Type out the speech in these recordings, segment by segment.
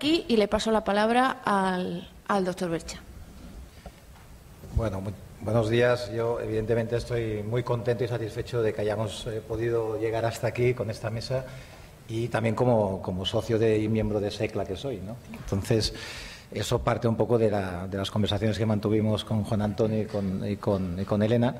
aquí y le paso la palabra al doctor Bercha. Bueno, buenos días. Yo, evidentemente, estoy muy contento y satisfecho de que hayamos podido llegar hasta aquí con esta mesa y también como socio y miembro de SECLA que soy, ¿no? Entonces, eso parte un poco de las conversaciones que mantuvimos con Juan Antonio y con Elena,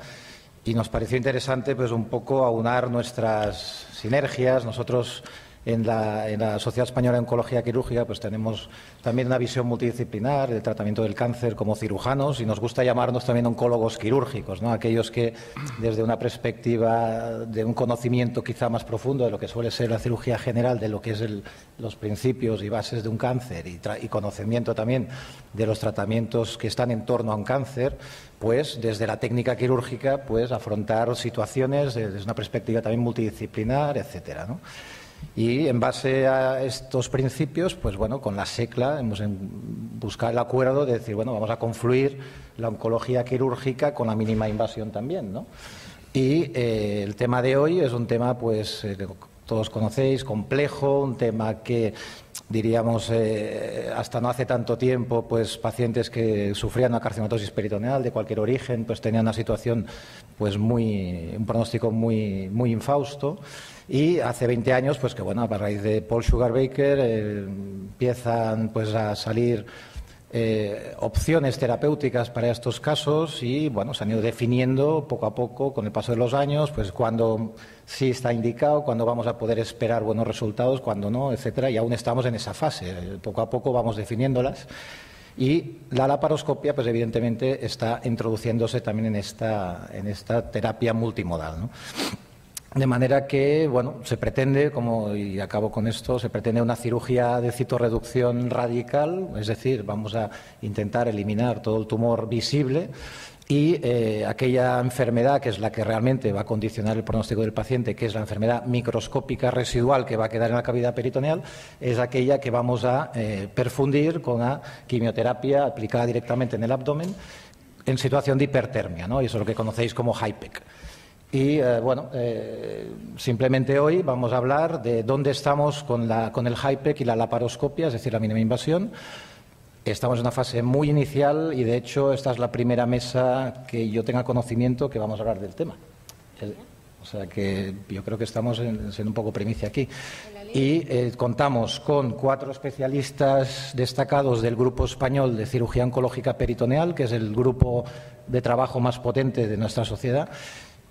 y nos pareció interesante pues un poco aunar nuestras sinergias. Nosotros en la Sociedad Española de Oncología Quirúrgica pues tenemos también una visión multidisciplinar del tratamiento del cáncer como cirujanos, y nos gusta llamarnos también oncólogos quirúrgicos, ¿no? Aquellos que desde una perspectiva de un conocimiento quizá más profundo de lo que suele ser la cirugía general, de lo que es los principios y bases de un cáncer y conocimiento también de los tratamientos que están en torno a un cáncer, pues desde la técnica quirúrgica pues afrontar situaciones desde una perspectiva también multidisciplinar, etcétera, ¿no? Y en base a estos principios, pues bueno, con la SECLA hemos buscado el acuerdo de decir, bueno, vamos a confluir la oncología quirúrgica con la mínima invasión también, ¿no? Y el tema de hoy es un tema, pues, que todos conocéis, complejo, un tema que diríamos hasta no hace tanto tiempo, pues pacientes que sufrían una carcinomatosis peritoneal de cualquier origen, pues tenían una situación, pues un pronóstico muy infausto. Y hace 20 años, pues que bueno, a raíz de Paul Sugar-Baker empiezan pues a salir opciones terapéuticas para estos casos, y bueno, se han ido definiendo poco a poco con el paso de los años, pues cuándo sí está indicado, cuándo vamos a poder esperar buenos resultados, cuándo no, etcétera, y aún estamos en esa fase. Poco a poco vamos definiéndolas, y la laparoscopia, pues evidentemente está introduciéndose también en esta terapia multimodal, ¿no? De manera que, bueno, se pretende, y acabo con esto, se pretende una cirugía de citorreducción radical, es decir, vamos a intentar eliminar todo el tumor visible, y aquella enfermedad que es la que realmente va a condicionar el pronóstico del paciente, que es la enfermedad microscópica residual que va a quedar en la cavidad peritoneal, es aquella que vamos a perfundir con la quimioterapia aplicada directamente en el abdomen en situación de hipertermia, ¿no? Y eso es lo que conocéis como HIPEC. Y simplemente hoy vamos a hablar de dónde estamos con el HIPEC y la laparoscopia, es decir, la mínima invasión. Estamos en una fase muy inicial y, de hecho, esta es la primera mesa que yo tenga conocimiento que vamos a hablar del tema. O sea que yo creo que estamos en un poco primicia aquí. Y contamos con 4 especialistas destacados del Grupo Español de Cirugía Oncológica Peritoneal, que es el grupo de trabajo más potente de nuestra sociedad.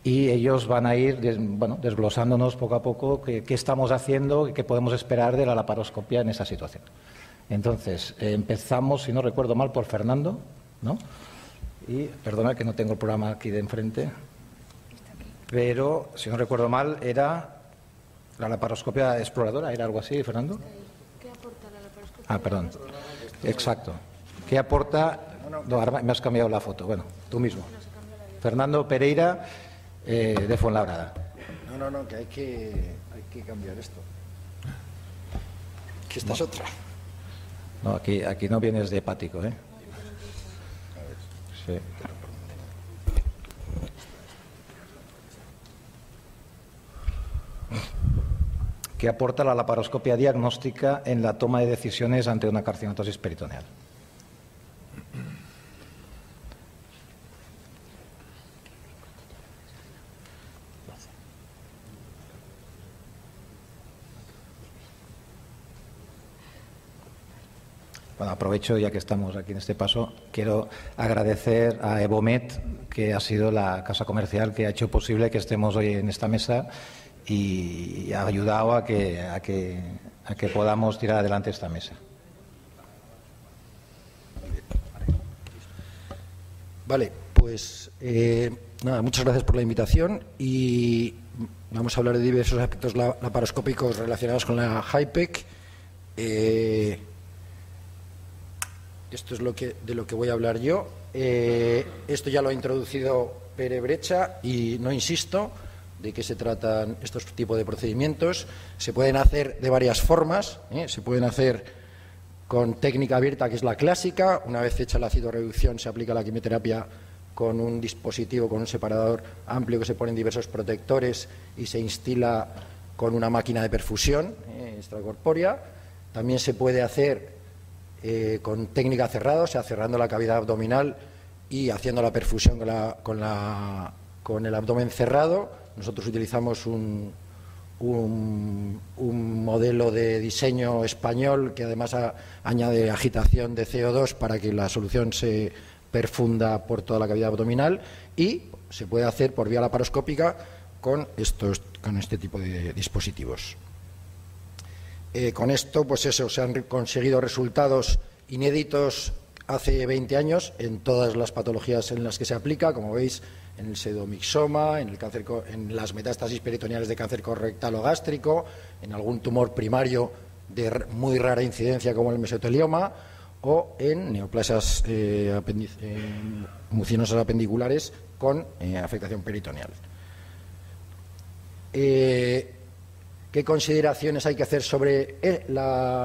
Y ellos van a ir desglosándonos poco a poco qué estamos haciendo y qué podemos esperar de la laparoscopia en esa situación. Entonces, empezamos, si no recuerdo mal, por Fernando, ¿no? Y perdona que no tengo el programa aquí de enfrente, pero si no recuerdo mal, era la laparoscopia exploradora, ¿era algo así, Fernando? ¿Qué aporta la laparoscopia? Ah, perdón. Exacto. ¿Qué aporta? No, ahora me has cambiado la foto. Bueno, tú mismo. Fernando Pereira, de Fuenlabrada. No, que hay que cambiar esto. Que esta es otra. No, aquí no vienes de hepático, ¿eh? Sí. ¿Qué aporta la laparoscopia diagnóstica en la toma de decisiones ante una carcinomatosis peritoneal? Bueno, aprovecho, ya que estamos aquí en este paso, quiero agradecer a Evomet, que ha sido la casa comercial que ha hecho posible que estemos hoy en esta mesa y ha ayudado a que podamos tirar adelante esta mesa. Vale, pues nada, muchas gracias por la invitación y vamos a hablar de diversos aspectos laparoscópicos relacionados con la HIPEC. Esto es de lo que voy a hablar yo. Esto ya lo ha introducido Pere Brecha y no insisto de qué se tratan estos tipos de procedimientos. Se pueden hacer de varias formas, se pueden hacer con técnica abierta, que es la clásica. Una vez hecha la citorreducción se aplica la quimioterapia con un dispositivo, con un separador amplio que se ponen diversos protectores y se instila con una máquina de perfusión extracorpórea. También se puede hacer con técnica cerrada, o sea, cerrando la cavidad abdominal y haciendo la perfusión con el abdomen cerrado. Nosotros utilizamos un modelo de diseño español que además añade agitación de CO2 para que la solución se perfunda por toda la cavidad abdominal, y se puede hacer por vía laparoscópica con este tipo de dispositivos. Con esto, pues eso, se han conseguido resultados inéditos hace 20 años en todas las patologías en las que se aplica, como veis, en el pseudomixoma, en las metástasis peritoneales de cáncer colorectal o gástrico, en algún tumor primario de muy rara incidencia como el mesotelioma, o en neoplasias mucinosas apendiculares con afectación peritoneal. ¿Qué consideraciones hay que hacer sobre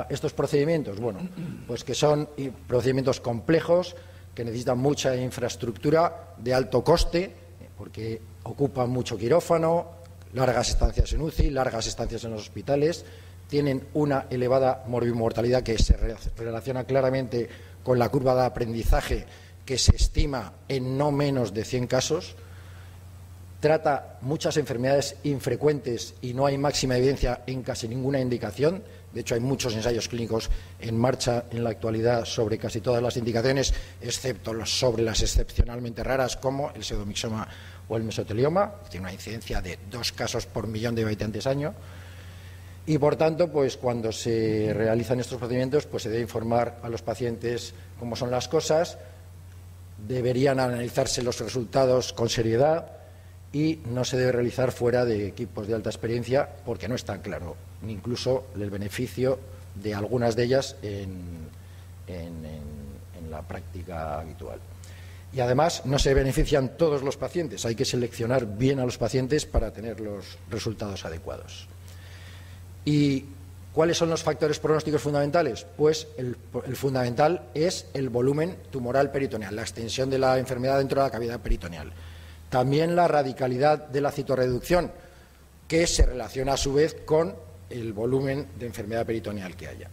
estos procedimientos? Bueno, pues que son procedimientos complejos, que necesitan mucha infraestructura de alto coste, porque ocupan mucho quirófano, largas estancias en UCI, largas estancias en los hospitales, tienen una elevada morbimortalidad que se relaciona claramente con la curva de aprendizaje, que se estima en no menos de 100 casos. Trata muchas enfermedades infrecuentes y no hay máxima evidencia en casi ninguna indicación. De hecho, hay muchos ensayos clínicos en marcha en la actualidad sobre casi todas las indicaciones, excepto sobre las excepcionalmente raras como el pseudomixoma o el mesotelioma. Tiene una incidencia de 2 casos por millón de habitantes año. Y, por tanto, pues cuando se realizan estos procedimientos, pues se debe informar a los pacientes cómo son las cosas, deberían analizarse los resultados con seriedad y no se debe realizar fuera de equipos de alta experiencia, porque no es tan claro, ni incluso el beneficio de algunas de ellas en la práctica habitual. Y además no se benefician todos los pacientes, hay que seleccionar bien a los pacientes para tener los resultados adecuados. ¿Y cuáles son los factores pronósticos fundamentales? Pues el fundamental es el volumen tumoral peritoneal, la extensión de la enfermedad dentro de la cavidad peritoneal. También la radicalidad de la citorreducción, que se relaciona a su vez con el volumen de enfermedad peritoneal que haya.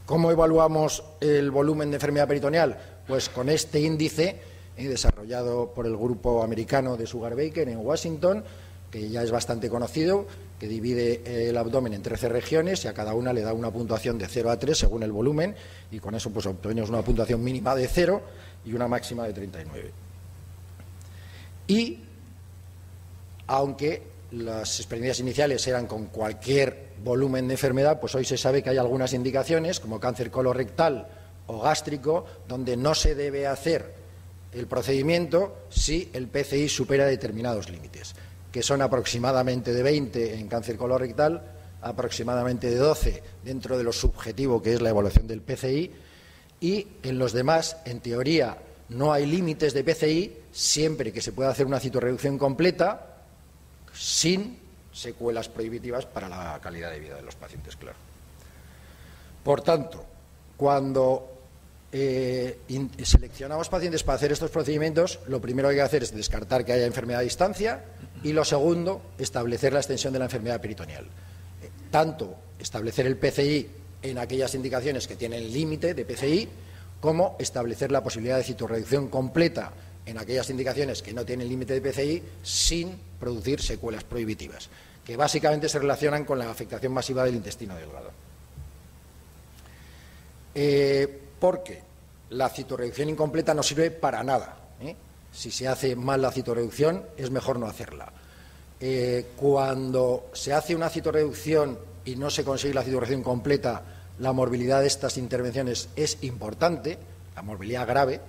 ¿Cómo evaluamos el volumen de enfermedad peritoneal? Pues con este índice, desarrollado por el grupo americano de Sugar Baker en Washington, que ya es bastante conocido, que divide el abdomen en 13 regiones y a cada una le da una puntuación de 0 a 3 según el volumen, y con eso pues obtenemos una puntuación mínima de 0 y una máxima de 39. Y, aunque las experiencias iniciales eran con cualquier volumen de enfermedad, pues hoy se sabe que hay algunas indicaciones, como cáncer colorectal o gástrico, donde no se debe hacer el procedimiento si el PCI supera determinados límites, que son aproximadamente de 20 en cáncer colorectal, aproximadamente de 12 dentro de lo subjetivo que es la evaluación del PCI, y en los demás, en teoría, no hay límites de PCI siempre que se pueda hacer una citorreducción completa sin secuelas prohibitivas para la calidad de vida de los pacientes, claro. Por tanto, cuando seleccionamos pacientes para hacer estos procedimientos, lo primero que hay que hacer es descartar que haya enfermedad a distancia y lo segundo, establecer la extensión de la enfermedad peritoneal. Tanto establecer el PCI en aquellas indicaciones que tienen límite de PCI, como establecer la posibilidad de citorreducción completa en aquellas indicaciones que no tienen límite de PCI sin producir secuelas prohibitivas, que básicamente se relacionan con la afectación masiva del intestino delgado. Porque la citorreducción incompleta no sirve para nada. Si se hace mal la citorreducción, es mejor no hacerla. Cuando se hace una citorreducción y no se consigue la citorreducción completa, la morbilidad de estas intervenciones es importante, la morbilidad grave,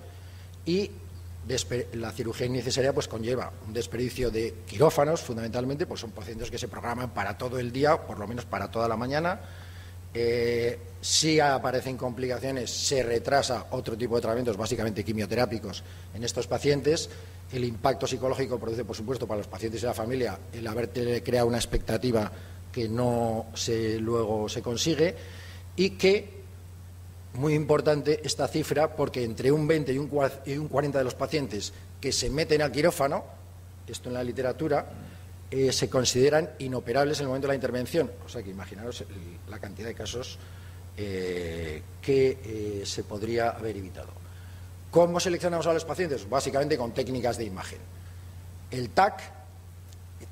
y la cirugía innecesaria pues conlleva un desperdicio de quirófanos, fundamentalmente, pues son pacientes que se programan para todo el día, por lo menos para toda la mañana. Si aparecen complicaciones, se retrasa otro tipo de tratamientos, básicamente quimioterápicos, en estos pacientes. El impacto psicológico produce, por supuesto, para los pacientes y la familia el haberte creado una expectativa que luego se consigue, y que, muy importante esta cifra, porque entre un 20 y un 40 de los pacientes que se meten al quirófano, esto en la literatura, se consideran inoperables en el momento de la intervención. O sea que imaginaros la cantidad de casos que se podría haber evitado. ¿Cómo seleccionamos a los pacientes? Básicamente con técnicas de imagen. El TAC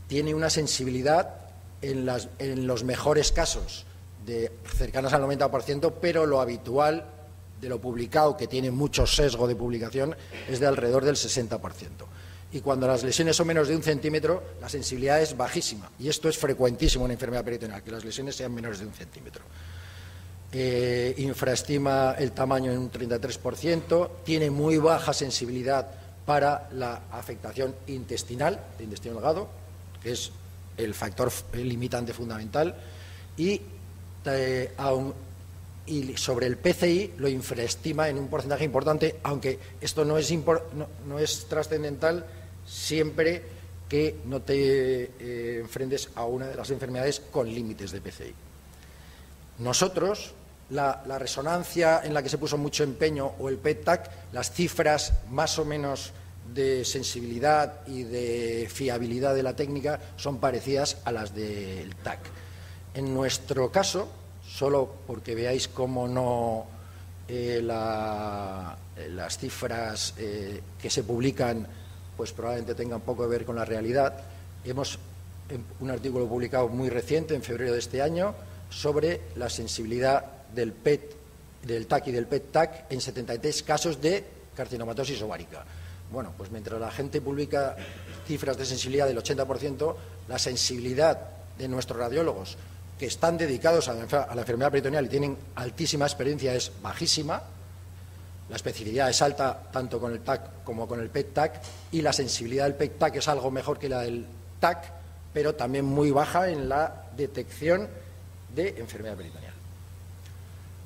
tiene una sensibilidad en los mejores casos de cercanas al 90%, pero lo habitual de lo publicado, que tiene mucho sesgo de publicación, es de alrededor del 60%. Y cuando las lesiones son menos de 1 centímetro, la sensibilidad es bajísima. Y esto es frecuentísimo en enfermedad peritoneal, que las lesiones sean menores de 1 centímetro. Infraestima el tamaño en un 33%, tiene muy baja sensibilidad para la afectación intestinal, de intestino delgado, que es el factor limitante fundamental, y sobre el PCI lo infraestima en un porcentaje importante, aunque esto no es trascendental siempre que no te enfrentes a una de las enfermedades con límites de PCI. Nosotros, la resonancia en la que se puso mucho empeño, o el PET-TAC, las cifras más o menos de sensibilidad y de fiabilidad de la técnica son parecidas a las del TAC. En nuestro caso, solo porque veáis cómo no las cifras que se publican pues probablemente tengan poco que ver con la realidad, hemos un artículo publicado muy reciente, en febrero de este año, sobre la sensibilidad del TAC y del PET-TAC en 73 casos de carcinomatosis ovárica. Bueno, pues mientras la gente publica cifras de sensibilidad del 80%, la sensibilidad de nuestros radiólogos, que están dedicados a la enfermedad peritoneal y tienen altísima experiencia, es bajísima. La especificidad es alta tanto con el TAC como con el PET-TAC, y la sensibilidad del PET-TAC es algo mejor que la del TAC, pero también muy baja en la detección de enfermedad peritoneal.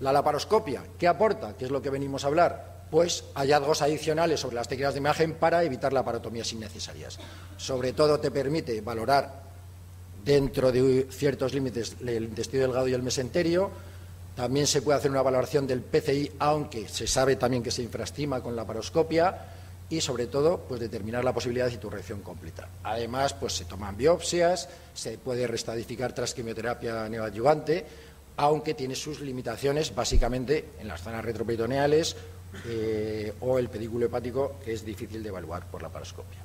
La laparoscopia, ¿qué aporta? ¿Qué es lo que venimos a hablar? Pues hallazgos adicionales sobre las técnicas de imagen para evitar laparotomías innecesarias. Sobre todo te permite valorar dentro de ciertos límites el intestino delgado y el mesenterio. También se puede hacer una valoración del PCI, aunque se sabe también que se infraestima con la laparoscopia, y sobre todo pues determinar la posibilidad de citorrección completa. Además, pues se toman biopsias, se puede restadificar tras quimioterapia neoadyuvante, aunque tiene sus limitaciones básicamente en las zonas retroperitoneales o el pedículo hepático, que es difícil de evaluar por la laparoscopia.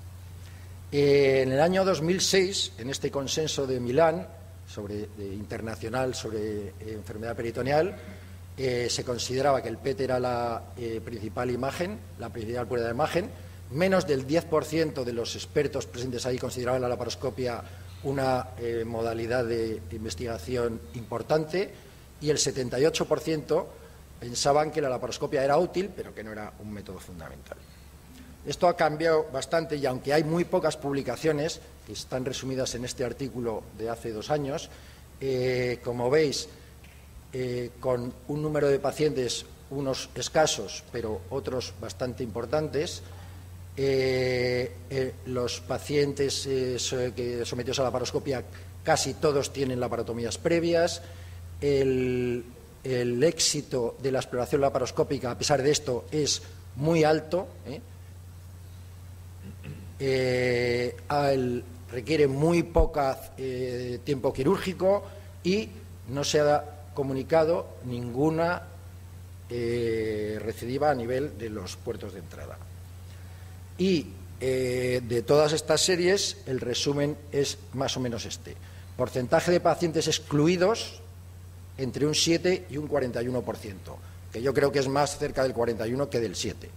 En el año 2006, en este consenso de Milán internacional sobre enfermedad peritoneal, se consideraba que el PET era la principal imagen, la principal prueba de imagen. Menos del 10% de los expertos presentes ahí consideraban la laparoscopia una modalidad de investigación importante, y el 78% pensaban que la laparoscopia era útil, pero que no era un método fundamental. Esto ha cambiado bastante, y aunque hay muy pocas publicaciones, que están resumidas en este artículo de hace 2 años, como veis, con un número de pacientes, unos escasos, pero otros bastante importantes, los pacientes sometidos a la laparoscopia casi todos tienen laparotomías previas. El éxito de la exploración laparoscópica, a pesar de esto, es muy alto. Requiere muy poco tiempo quirúrgico, y no se ha comunicado ninguna recidiva a nivel de los puertos de entrada. Y de todas estas series, el resumen es más o menos este: porcentaje de pacientes excluidos entre un 7 y un 41%, que yo creo que es más cerca del 41 que del 7.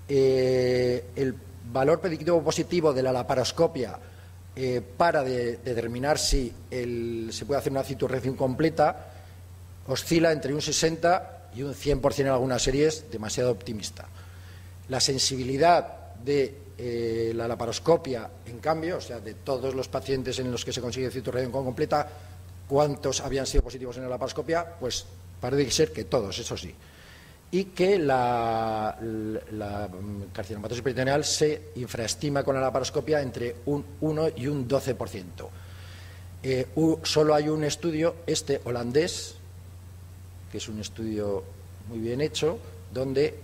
El valor predictivo positivo de la laparoscopia para determinar si se puede hacer una citorrección completa oscila entre un 60 y un 100% en algunas series, demasiado optimista. La sensibilidad de la laparoscopia, en cambio, o sea, de todos los pacientes en los que se consigue citorrección completa, ¿cuántos habían sido positivos en la laparoscopia? Pues parece ser que todos, eso sí. Y que la carcinomatosis peritoneal se infraestima con la laparoscopia entre un 1 y un 12%. Solo hay un estudio, holandés, que es un estudio muy bien hecho, donde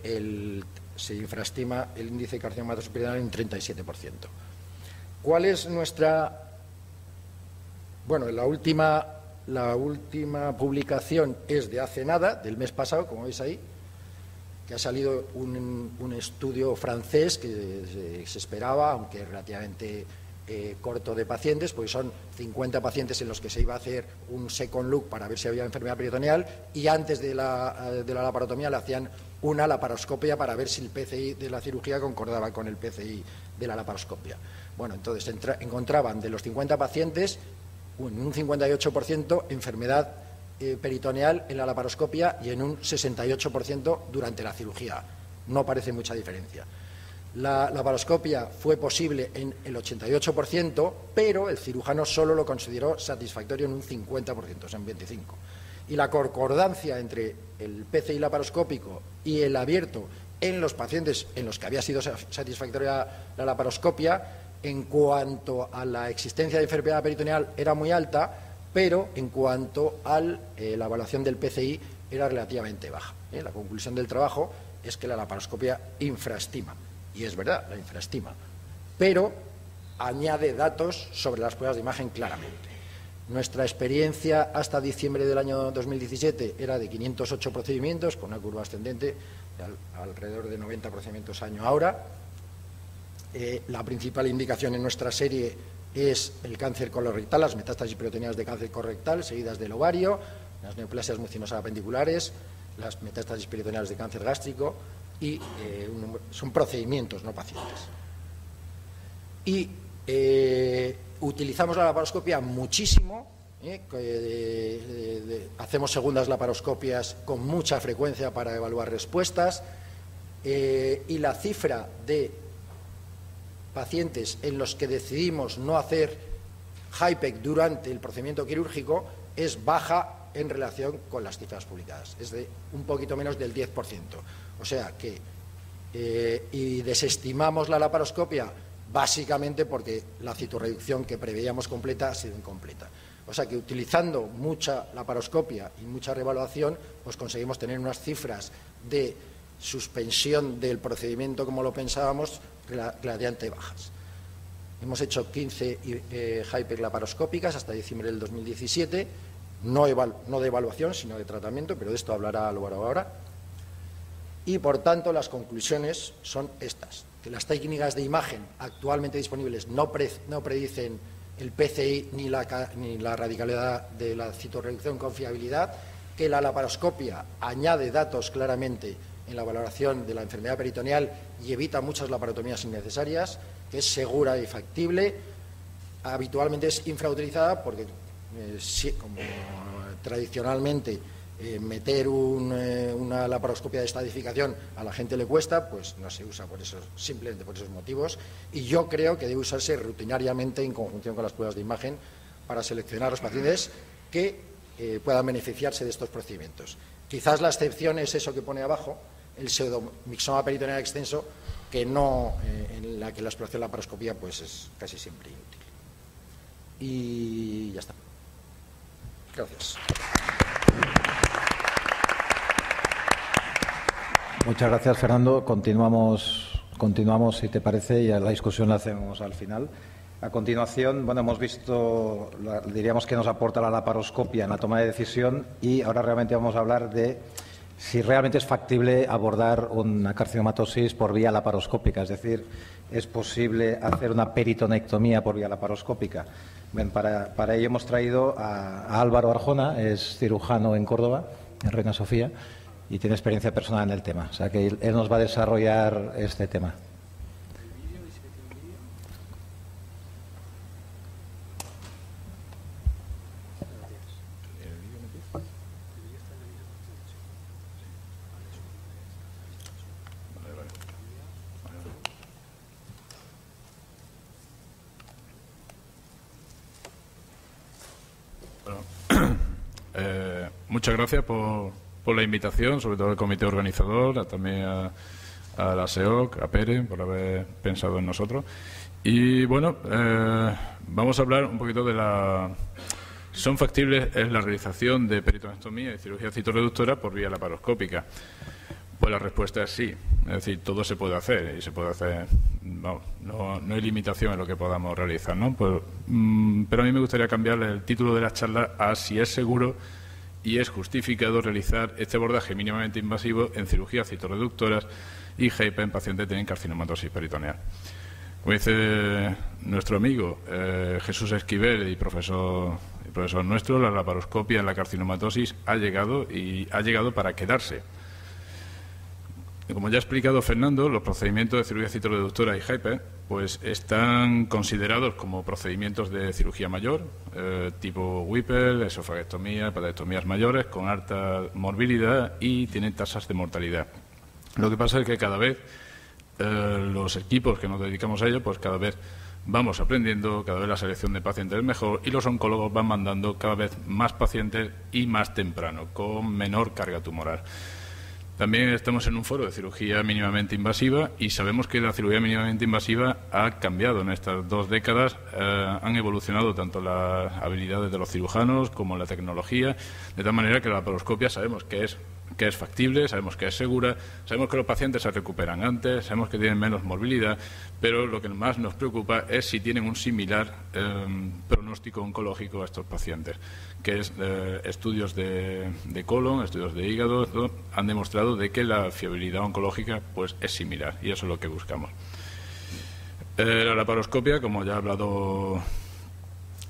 se infraestima el índice de carcinomatosis peritoneal en 37%. ¿Cuál es nuestra...? Bueno, la última La última publicación es de hace nada, del mes pasado, como veis ahí, que ha salido un estudio francés que se esperaba, aunque relativamente corto de pacientes, porque son 50 pacientes en los que se iba a hacer un second look para ver si había enfermedad peritoneal, y antes de la laparotomía le hacían una laparoscopia para ver si el PCI de la cirugía concordaba con el PCI de la laparoscopia. Bueno, entonces encontraban de los 50 pacientes en un 58% enfermedad peritoneal en la laparoscopia y en un 68% durante la cirugía. No parece mucha diferencia. La laparoscopia fue posible en el 88%, pero el cirujano solo lo consideró satisfactorio en un 50%, o sea, en 25%. Y la concordancia entre el PCI laparoscópico y el abierto en los pacientes en los que había sido satisfactoria la laparoscopia, en cuanto a la existencia de enfermedad peritoneal, era muy alta, pero en cuanto a la evaluación del PCI era relativamente baja. La conclusión del trabajo es que la laparoscopia infraestima, y es verdad, la infraestima, pero añade datos sobre las pruebas de imagen claramente. Nuestra experiencia hasta diciembre del año 2017 era de 508 procedimientos, con una curva ascendente de alrededor de 90 procedimientos año ahora. La principal indicación en nuestra serie es el cáncer colorectal, las metástasis peritoneales de cáncer colorectal, seguidas del ovario, las neoplasias mucinosas apendiculares, las metástasis peritoneales de cáncer gástrico, y son procedimientos, no pacientes. Y utilizamos la laparoscopia muchísimo, hacemos segundas laparoscopias con mucha frecuencia para evaluar respuestas, y la cifra de pacientes en los que decidimos no hacer HIPEC durante el procedimiento quirúrgico es baja en relación con las cifras publicadas, es de un poquito menos del 10%. O sea que y desestimamos la laparoscopia básicamente porque la citorreducción que preveíamos completa ha sido incompleta. O sea que utilizando mucha laparoscopia y mucha reevaluación, pues conseguimos tener unas cifras de suspensión del procedimiento como lo pensábamos relativamente bajas. Hemos hecho 15 HIPEC laparoscópicas hasta diciembre del 2017, no de evaluación, sino de tratamiento, pero de esto hablará Álvaro ahora. Y, por tanto, las conclusiones son estas, que las técnicas de imagen actualmente disponibles no predicen el PCI ni la radicalidad de la citorreducción con fiabilidad, que la laparoscopia añade datos claramente en la valoración de la enfermedad peritoneal y evita muchas laparotomías innecesarias, que es segura y factible, habitualmente es infrautilizada porque, como tradicionalmente meter una laparoscopia de estadificación a la gente le cuesta, pues no se usa simplemente por esos motivos, y yo creo que debe usarse rutinariamente en conjunción con las pruebas de imagen para seleccionar los pacientes que puedan beneficiarse de estos procedimientos. Quizás la excepción es eso que pone abajo, el pseudomixoma peritoneal extenso, que en la que la exploración de la laparoscopia pues es casi siempre inútil. Y ya está. Gracias. Muchas gracias, Fernando. Continuamos, si te parece, y la discusión la hacemos al final. A continuación, bueno, hemos visto, diríamos que nos aporta la laparoscopia en la toma de decisión, y ahora realmente vamos a hablar de si realmente es factible abordar una carcinomatosis por vía laparoscópica, es decir, ¿es posible hacer una peritonectomía por vía laparoscópica? Bien, para ello hemos traído a Álvaro Arjona, es cirujano en Córdoba, en Reina Sofía, y tiene experiencia personal en el tema. O sea que él nos va a desarrollar este tema. Muchas gracias por la invitación, sobre todo al comité organizador, también a la SEOC, a Pere, por haber pensado en nosotros. Y bueno, vamos a hablar un poquito de ¿son factibles la realización de peritonectomía y cirugía citorreductora por vía laparoscópica? Pues la respuesta es sí. Es decir, todo se puede hacer y se puede hacer. No hay limitación en lo que podamos realizar, ¿no? Pero a mí me gustaría cambiarle el título de la charla a si es seguro y es justificado realizar este abordaje mínimamente invasivo en cirugías citorreductoras y GIP en pacientes que tienen carcinomatosis peritoneal. Como dice nuestro amigo Jesús Esquivel y profesor nuestro, la laparoscopia en la carcinomatosis ha llegado para quedarse. Como ya ha explicado Fernando, los procedimientos de cirugía citorreductora y GIP pues están considerados como procedimientos de cirugía mayor, tipo Whipple, esofagestomía, hepatectomías mayores, con alta morbilidad y tienen tasas de mortalidad. Lo que pasa es que cada vez los equipos que nos dedicamos a ello, pues cada vez vamos aprendiendo, cada vez la selección de pacientes es mejor y los oncólogos van mandando cada vez más pacientes y más temprano, con menor carga tumoral. También estamos en un foro de cirugía mínimamente invasiva y sabemos que la cirugía mínimamente invasiva ha cambiado en estas 2 décadas, han evolucionado tanto las habilidades de los cirujanos como la tecnología, de tal manera que la laparoscopia sabemos que es factible, sabemos que es segura, sabemos que los pacientes se recuperan antes, sabemos que tienen menos morbilidad, pero lo que más nos preocupa es si tienen un similar pronóstico oncológico a estos pacientes, que es estudios de colon, estudios de hígado, todo, han demostrado de que la fiabilidad oncológica pues es similar y eso es lo que buscamos. La laparoscopia, como ya ha hablado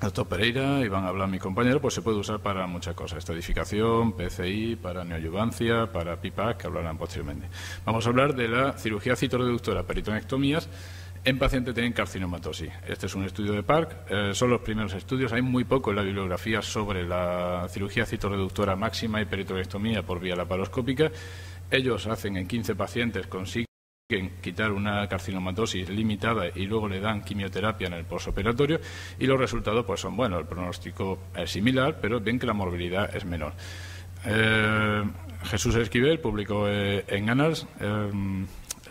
el doctor Pereira y van a hablar mis compañeros, pues se puede usar para muchas cosas, estadificación, PCI, para neoadyuvancia, para PIPAC, que hablarán posteriormente. Vamos a hablar de la cirugía citorreductora, peritonectomías, en pacientes que tienen carcinomatosis. Este es un estudio de Park, son los primeros estudios, hay muy poco en la bibliografía sobre la cirugía citorreductora máxima y peritonectomía por vía laparoscópica. Ellos hacen en 15 pacientes, consiguen quitar una carcinomatosis limitada y luego le dan quimioterapia en el postoperatorio y los resultados pues son buenos, el pronóstico es similar, pero ven que la morbilidad es menor. Jesús Esquivel publicó en Annals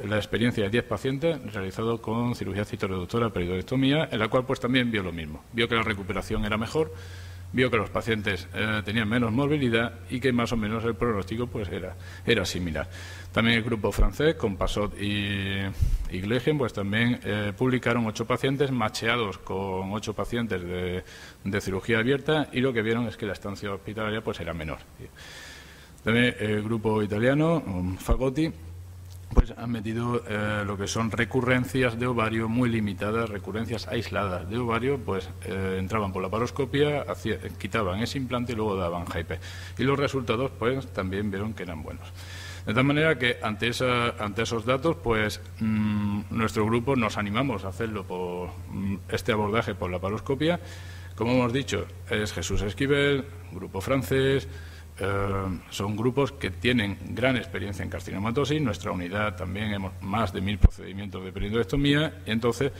la experiencia de 10 pacientes realizado con cirugía citorreductora peritonectomía, en la cual pues también vio lo mismo, vio que la recuperación era mejor, vio que los pacientes tenían menos morbilidad y que más o menos el pronóstico pues era similar. También el grupo francés, con Passot y Glegen, pues también publicaron 8 pacientes macheados con 8 pacientes de cirugía abierta y lo que vieron es que la estancia hospitalaria pues era menor. También el grupo italiano, Fagotti, pues han metido lo que son recurrencias de ovario muy limitadas, recurrencias aisladas de ovario, pues entraban por la laparoscopia, quitaban ese implante y luego daban GIP. Y los resultados pues también vieron que eran buenos. De tal manera que ante esos datos, pues nuestro grupo nos animamos a hacerlo por este abordaje por la laparoscopia. Como hemos dicho, es Jesús Esquivel, grupo francés. Son grupos que tienen gran experiencia en carcinomatosis. Nuestra unidad también hemos más de 1000 procedimientos de peritonectomía. Y entonces,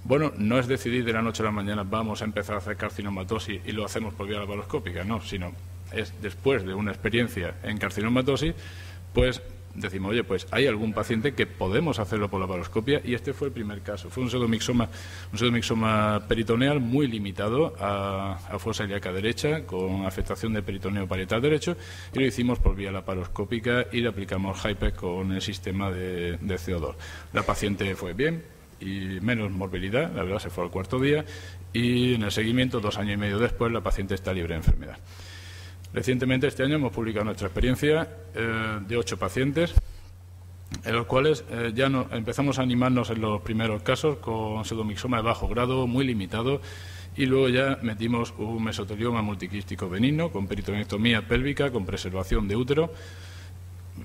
bueno, no es decidir de la noche a la mañana vamos a empezar a hacer carcinomatosis y lo hacemos por vía laparoscópica, no, sino es después de una experiencia en carcinomatosis, pues decimos, oye, pues hay algún paciente que podemos hacerlo por la laparoscopia y este fue el primer caso. Fue un pseudomixoma peritoneal muy limitado a fosa ilíaca derecha con afectación de peritoneo parietal derecho y lo hicimos por vía laparoscópica y le aplicamos HIPEC con el sistema de CO2. La paciente fue bien y menos morbilidad, la verdad se fue al 4º día y en el seguimiento, 2 años y medio después, la paciente está libre de enfermedad. Recientemente, este año, hemos publicado nuestra experiencia de 8 pacientes, en los cuales ya empezamos a animarnos en los primeros casos con pseudomixoma de bajo grado, muy limitado, y luego ya metimos un mesotelioma multiquístico benigno con peritonectomía pélvica, con preservación de útero.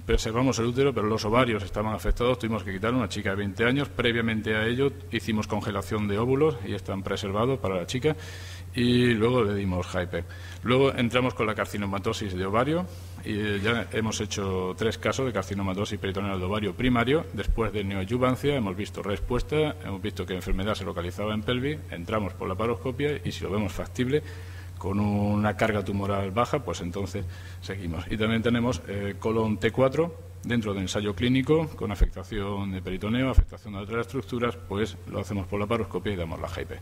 Preservamos el útero, pero los ovarios estaban afectados, tuvimos que quitar una chica de 20 años. Previamente a ello hicimos congelación de óvulos y están preservados para la chica y luego le dimos HIPEC. Luego entramos con la carcinomatosis de ovario y ya hemos hecho 3 casos de carcinomatosis peritoneal de ovario primario. Después de neoadyuvancia hemos visto respuesta, hemos visto que la enfermedad se localizaba en pelvis, entramos por la laparoscopia y si lo vemos factible, con una carga tumoral baja, pues entonces seguimos. Y también tenemos colon T4 dentro del ensayo clínico con afectación de peritoneo, afectación de otras estructuras, pues lo hacemos por laparoscopia y damos la HIPE.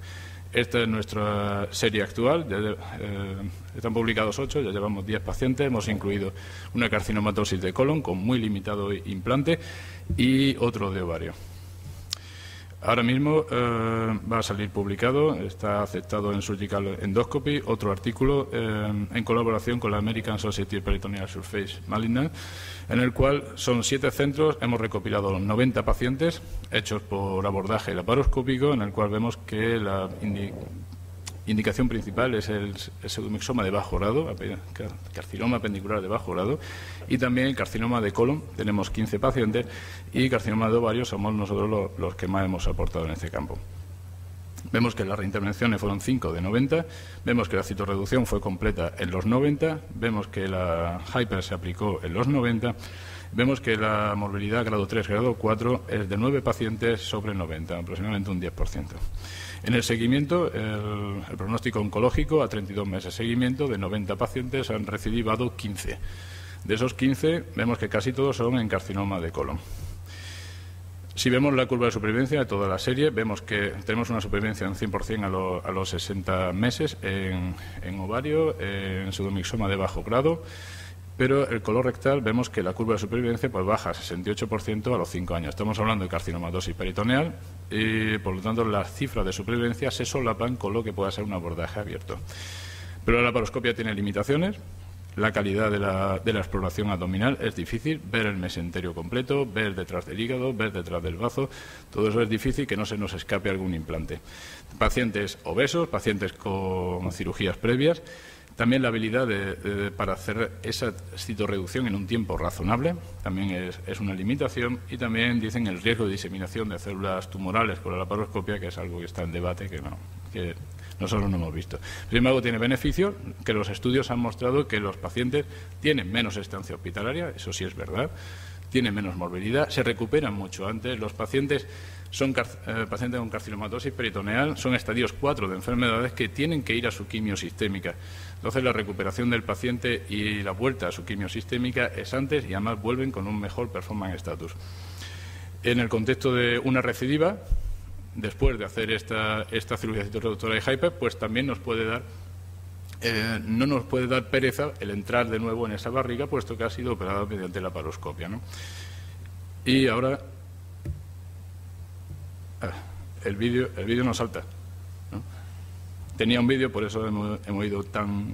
Esta es nuestra serie actual, están publicados 8, ya llevamos 10 pacientes, hemos incluido una carcinomatosis de colon con muy limitado implante y otro de ovario. Ahora mismo va a salir publicado, está aceptado en Surgical Endoscopy, otro artículo en colaboración con la American Society of Peritoneal Surface Malignant, en el cual son 7 centros, hemos recopilado 90 pacientes hechos por abordaje laparoscópico, en el cual vemos que la indicación principal es el pseudomixoma de bajo grado, carcinoma apendicular de bajo grado, y también el carcinoma de colon. Tenemos 15 pacientes y carcinoma de ovario somos nosotros los que más hemos aportado en este campo. Vemos que las reintervenciones fueron 5 de 90, vemos que la citorreducción fue completa en los 90, vemos que la HIPER se aplicó en los 90, vemos que la morbilidad grado 3, grado 4 es de 9 pacientes sobre 90, aproximadamente un 10%. En el seguimiento, el pronóstico oncológico a 32 meses de seguimiento, de 90 pacientes han recidivado 15. De esos 15, vemos que casi todos son en carcinoma de colon. Si vemos la curva de supervivencia de toda la serie, vemos que tenemos una supervivencia en 100% a los 60 meses en ovario, en pseudomixoma de bajo grado, pero el colon rectal vemos que la curva de supervivencia pues baja a 68% a los 5 años. Estamos hablando de carcinomatosis peritoneal y, por lo tanto, las cifras de supervivencia se solapan con lo que pueda ser un abordaje abierto. Pero la laparoscopia tiene limitaciones. La calidad de la exploración abdominal es difícil, ver el mesenterio completo, ver detrás del hígado, ver detrás del bazo, todo eso es difícil, que no se nos escape algún implante. Pacientes obesos, pacientes con cirugías previas, también la habilidad para hacer esa citorreducción en un tiempo razonable también es una limitación, y también dicen el riesgo de diseminación de células tumorales con la laparoscopia, que es algo que está en debate, que nosotros no hemos visto. Sin embargo, tiene beneficio, que los estudios han mostrado que los pacientes tienen menos estancia hospitalaria, eso sí es verdad, tienen menos morbilidad, se recuperan mucho antes. Los pacientes son pacientes con carcinomatosis peritoneal, son estadios 4 de enfermedades que tienen que ir a su quimio sistémica. Entonces, la recuperación del paciente y la vuelta a su quimio sistémica es antes, y además vuelven con un mejor performance status. En el contexto de una recidiva, después de hacer esta cirugía citorreductora de HIPER, pues también nos puede dar, no nos puede dar pereza el entrar de nuevo en esa barriga, puesto que ha sido operada mediante la laparoscopia, ¿no? Y ahora el vídeo no salta, ¿no? Tenía un vídeo, por eso hemos ido tan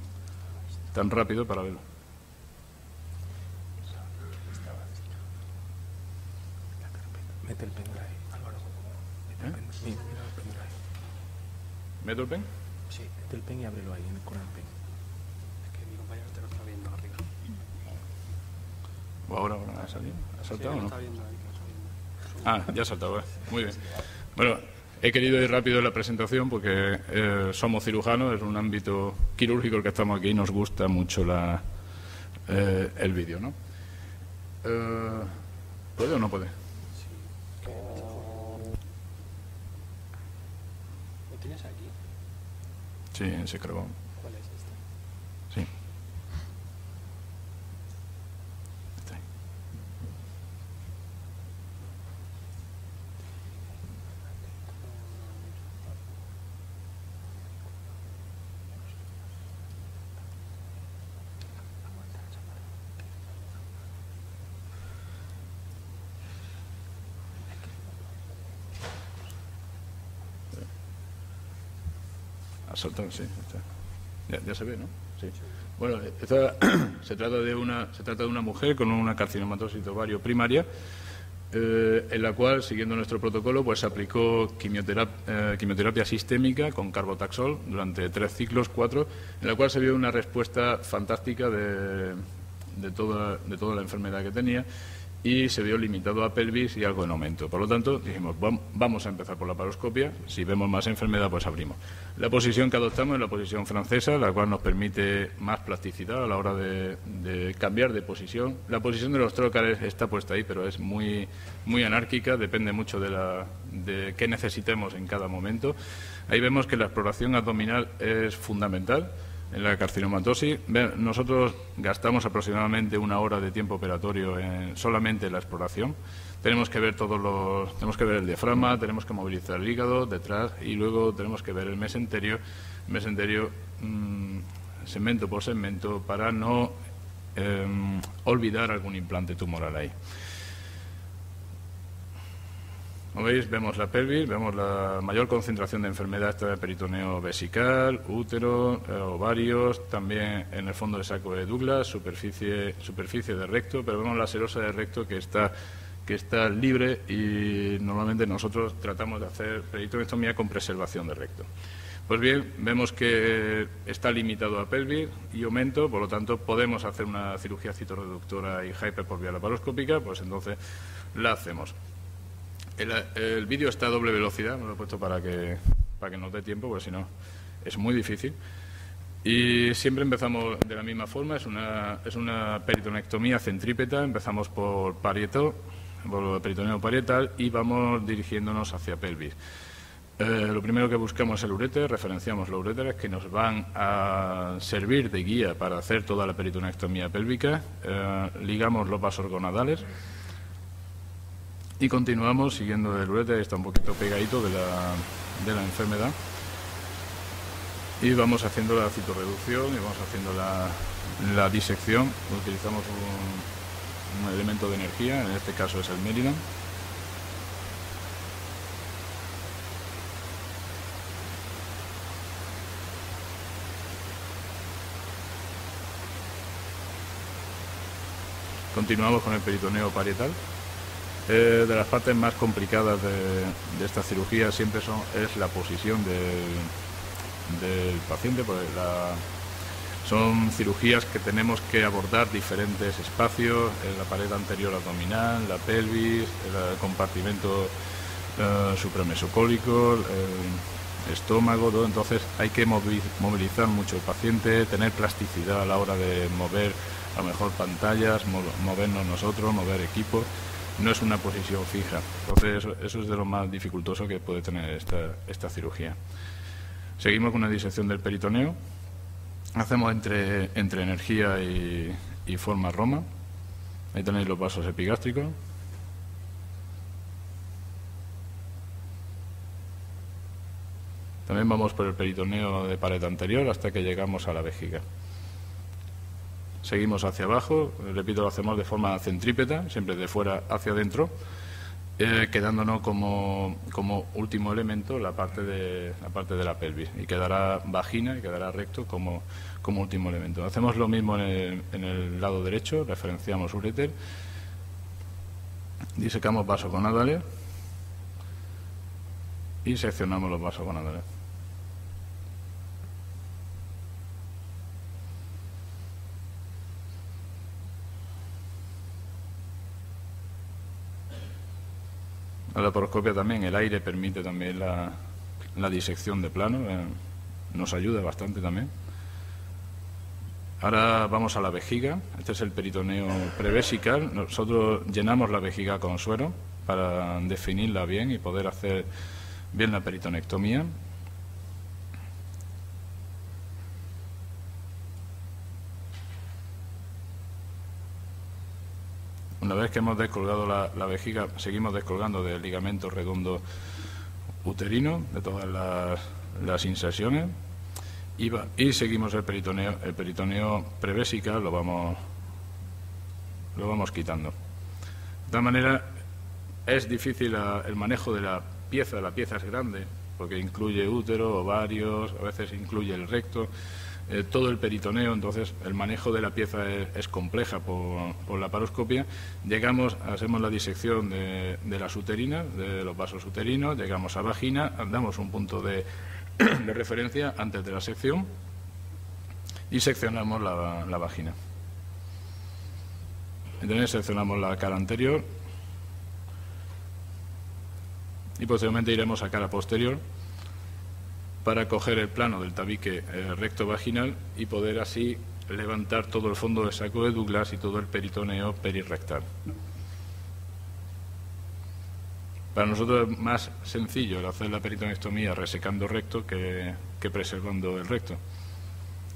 rápido para verlo. Mete el pendrive, Álvaro. Mira el pendrive. ¿Meto el pen? Sí, mete el pen y ábrelo ahí con el pen. Es que mi compañero te lo está viendo arriba. ¿O ahora ha salido? ¿Ha saltado o no? Ah, ya ha saltado, muy bien. Bueno, he querido ir rápido en la presentación porque somos cirujanos, es un ámbito quirúrgico el que estamos aquí y nos gusta mucho el vídeo, ¿no? ¿Puede o no puede? ¿Lo tienes aquí? Sí, en ese carbón. ¿Cuál es este? Sí. Está ahí. Ha saltado, sí. Ya se ve, ¿no? Sí. Bueno, se trata de una mujer con una carcinomatosis de ovario primaria, en la cual, siguiendo nuestro protocolo, pues se aplicó quimioterapia sistémica con carbotaxol durante 3 ciclos, 4, en la cual se vio una respuesta fantástica de toda la enfermedad que tenía, y se vio limitado a pelvis y algo en aumento. Por lo tanto, dijimos, vamos a empezar por la laparoscopia, si vemos más enfermedad, pues abrimos. La posición que adoptamos es la posición francesa, la cual nos permite más plasticidad a la hora de cambiar de posición. La posición de los trócares está puesta ahí, pero es muy anárquica, depende mucho de qué necesitemos en cada momento. Ahí vemos que la exploración abdominal es fundamental. En la carcinomatosis, nosotros gastamos aproximadamente 1 hora de tiempo operatorio solamente en la exploración. Tenemos que ver tenemos que ver el diafragma, tenemos que movilizar el hígado detrás y luego tenemos que ver el mesenterio, segmento por segmento, para no olvidar algún implante tumoral ahí. Como veis, vemos la pelvis, vemos la mayor concentración de enfermedad está en el peritoneo vesical, útero, ovarios, también en el fondo de saco de Douglas, superficie de recto, pero vemos la serosa de recto que está libre y normalmente nosotros tratamos de hacer peritonectomía con preservación de recto. Pues bien, vemos que está limitado a pelvis y aumento, por lo tanto podemos hacer una cirugía citorreductora y hyper por vía laparoscópica, pues entonces la hacemos. El vídeo está a doble velocidad, me lo he puesto para que nos dé tiempo, porque si no es muy difícil. Y siempre empezamos de la misma forma, es una peritonectomía centrípeta, empezamos por parieto, por el peritoneo parietal y vamos dirigiéndonos hacia pelvis. Lo primero que buscamos es el uréter, referenciamos los uréteres que nos van a servir de guía para hacer toda la peritonectomía pélvica, ligamos los vasos gonadales. Y continuamos siguiendo el uréter, está un poquito pegadito de la enfermedad. Y vamos haciendo la citorreducción y vamos haciendo la disección. Utilizamos un elemento de energía, en este caso es el Maryland. Continuamos con el peritoneo parietal. De las partes más complicadas de esta cirugía siempre es la posición del paciente, pues son cirugías que tenemos que abordar diferentes espacios, la pared anterior abdominal, la pelvis, el compartimento supramesocólico, el estómago, todo. Entonces hay que movilizar mucho el paciente, tener plasticidad a la hora de mover a lo mejor pantallas, movernos nosotros, mover equipos. No es una posición fija. Entonces eso es de lo más dificultoso que puede tener esta cirugía. Seguimos con una disección del peritoneo. Hacemos entre energía y forma Roma. Ahí tenéis los vasos epigástricos. También vamos por el peritoneo de pared anterior hasta que llegamos a la vejiga. Seguimos hacia abajo, repito, lo hacemos de forma centrípeta, siempre de fuera hacia adentro, quedándonos como último elemento la parte de la pelvis, y quedará vagina y quedará recto como último elemento. Hacemos lo mismo en el lado derecho, referenciamos uréter, disecamos vasos gonadales y seccionamos los vasos gonadales. La laparoscopia también, el aire permite también la disección de plano, nos ayuda bastante también. Ahora vamos a la vejiga, este es el peritoneo prevesical. Nosotros llenamos la vejiga con suero para definirla bien y poder hacer bien la peritonectomía. Una vez que hemos descolgado la vejiga, seguimos descolgando del ligamento redondo uterino, de todas las inserciones, y seguimos el peritoneo prevesical, lo vamos quitando. De tal manera, es difícil el manejo de la pieza es grande, porque incluye útero, ovarios, a veces incluye el recto, todo el peritoneo. Entonces el manejo de la pieza es compleja por la laparoscopia. Hacemos la disección de las uterinas, de los vasos uterinos, llegamos a vagina, damos un punto de referencia antes de la sección y seccionamos la vagina. Entonces seccionamos la cara anterior y posteriormente iremos a cara posterior para coger el plano del tabique recto vaginal y poder así levantar todo el fondo del saco de Douglas y todo el peritoneo perirrectal. Para nosotros es más sencillo el hacer la peritonectomía resecando recto que preservando el recto.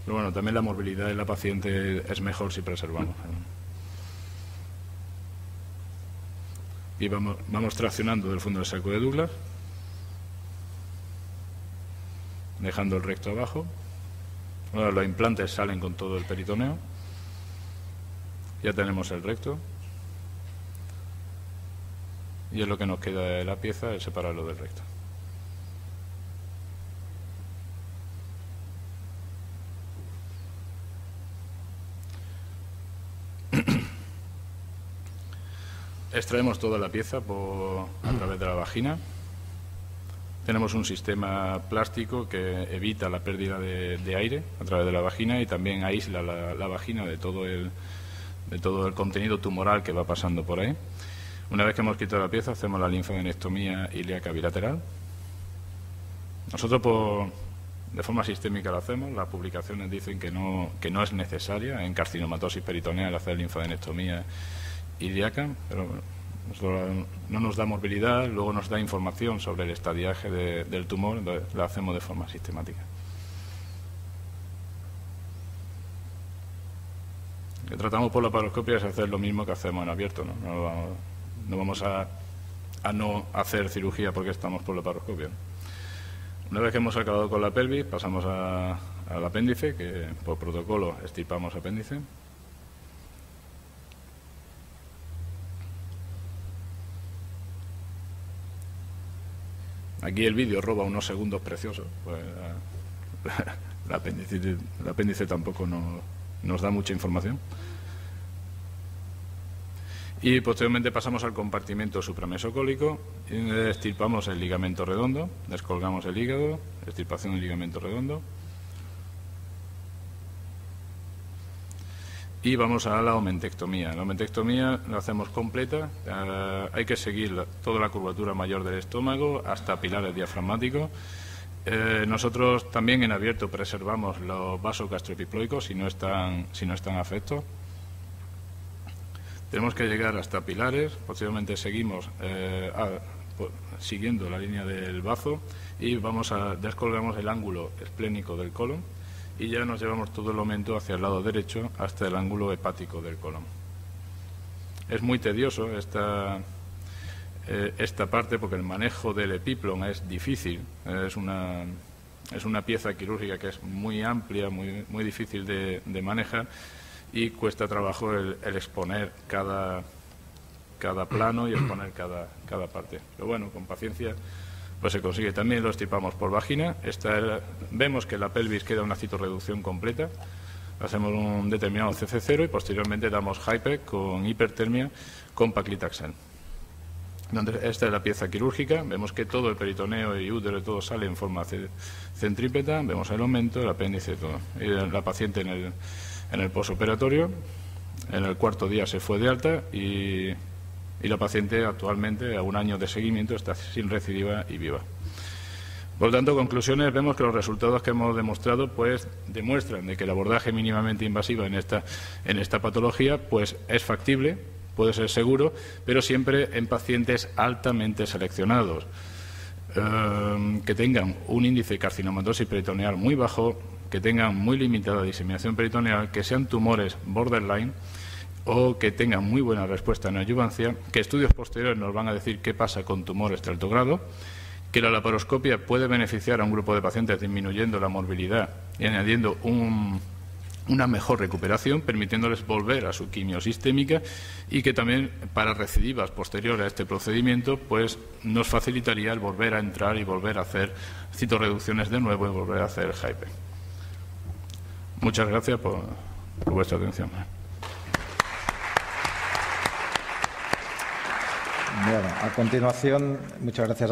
Pero bueno, también la morbilidad de la paciente es mejor si preservamos. Y vamos traccionando del fondo del saco de Douglas, dejando el recto abajo. Ahora los implantes salen con todo el peritoneo. Ya tenemos el recto. Y es lo que nos queda de la pieza, es separarlo del recto. Extraemos toda la pieza a través de la vagina. Tenemos un sistema plástico que evita la pérdida de aire a través de la vagina y también aísla la vagina de todo el contenido tumoral que va pasando por ahí. Una vez que hemos quitado la pieza, hacemos la linfadenectomía ilíaca bilateral. Nosotros de forma sistémica lo hacemos. Las publicaciones dicen que no es necesaria en carcinomatosis peritoneal hacer linfadenectomía ilíaca, pero bueno, no nos da morbilidad, luego nos da información sobre el estadiaje del tumor, entonces la hacemos de forma sistemática. Lo que tratamos por la laparoscopia es hacer lo mismo que hacemos en abierto, no vamos a no hacer cirugía porque estamos por la laparoscopia. Una vez que hemos acabado con la pelvis, pasamos al apéndice, que por protocolo extirpamos apéndice. Aquí el vídeo roba unos segundos preciosos, pues el apéndice tampoco nos da mucha información. Y posteriormente pasamos al compartimento supramesocólico, extirpamos el ligamento redondo, descolgamos el hígado, extirpación del ligamento redondo. Y vamos a la omentectomía. La omentectomía la hacemos completa, hay que seguir toda la curvatura mayor del estómago hasta pilares diafragmáticos. Nosotros también en abierto preservamos los vasos gastroepiploicos si no están afectos. Tenemos que llegar hasta pilares, posteriormente seguimos siguiendo la línea del bazo y descolgamos el ángulo esplénico del colon. Y ya nos llevamos todo el aumento hacia el lado derecho hasta el ángulo hepático del colon. Es muy tedioso esta parte porque el manejo del epiplon es difícil. Es una pieza quirúrgica que es muy amplia, muy difícil de manejar y cuesta trabajo el exponer cada plano y exponer cada parte. Pero bueno, con paciencia pues se consigue. También lo extirpamos por vagina. Vemos que la pelvis queda una citorreducción completa. Hacemos un determinado CC0 y posteriormente damos HIPEC con hipertermia con paclitaxel. Entonces, esta es la pieza quirúrgica. Vemos que todo el peritoneo y útero y todo sale en forma centrípeta. Vemos el aumento, el apéndice, todo. Y la paciente en el posoperatorio, en el 4º día se fue de alta y la paciente actualmente, a 1 año de seguimiento, está sin recidiva y viva. Por lo tanto, conclusiones, vemos que los resultados que hemos demostrado pues demuestran de que el abordaje mínimamente invasivo en esta patología pues es factible, puede ser seguro, pero siempre en pacientes altamente seleccionados, que tengan un índice de carcinomatosis peritoneal muy bajo, que tengan muy limitada diseminación peritoneal, que sean tumores borderline o que tengan muy buena respuesta en adyuvancia, que estudios posteriores nos van a decir qué pasa con tumores de alto grado, que la laparoscopia puede beneficiar a un grupo de pacientes disminuyendo la morbilidad y añadiendo una mejor recuperación, permitiéndoles volver a su quimio sistémica y que también para recidivas posteriores a este procedimiento pues nos facilitaría el volver a entrar y volver a hacer citorreducciones de nuevo y volver a hacer HIPEC. Muchas gracias por vuestra atención. Bueno, a continuación, muchas gracias.